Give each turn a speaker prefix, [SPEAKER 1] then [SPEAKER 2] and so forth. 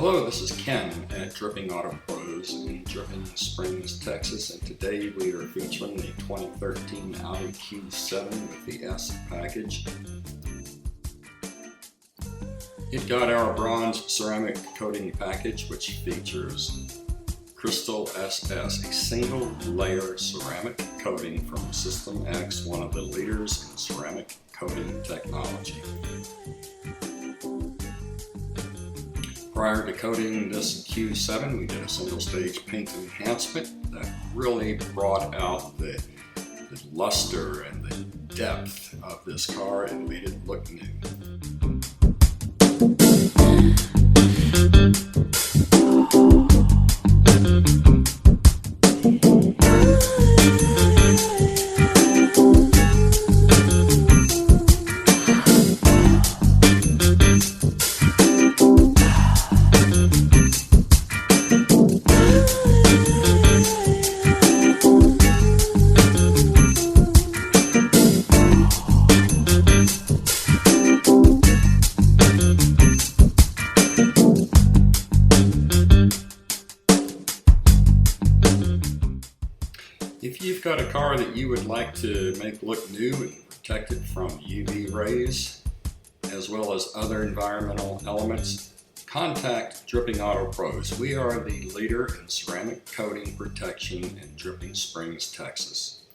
[SPEAKER 1] Hello, this is Ken at Dripping Auto Pros in Dripping Springs, Texas, and today we are featuring the 2013 Audi Q7 with the S package. It got our bronze ceramic coating package, which features Crystal SS, a single layer ceramic coating from SystemX, one of the leaders in ceramic coating technology. Prior to coating this Q7, we did a single stage paint enhancement that really brought out the luster and the depth of this car and made it look new. If you've got a car that you would like to make look new and protect it from UV rays, as well as other environmental elements, contact Dripping Auto Pros. We are the leader in ceramic coating protection in Dripping Springs, Texas.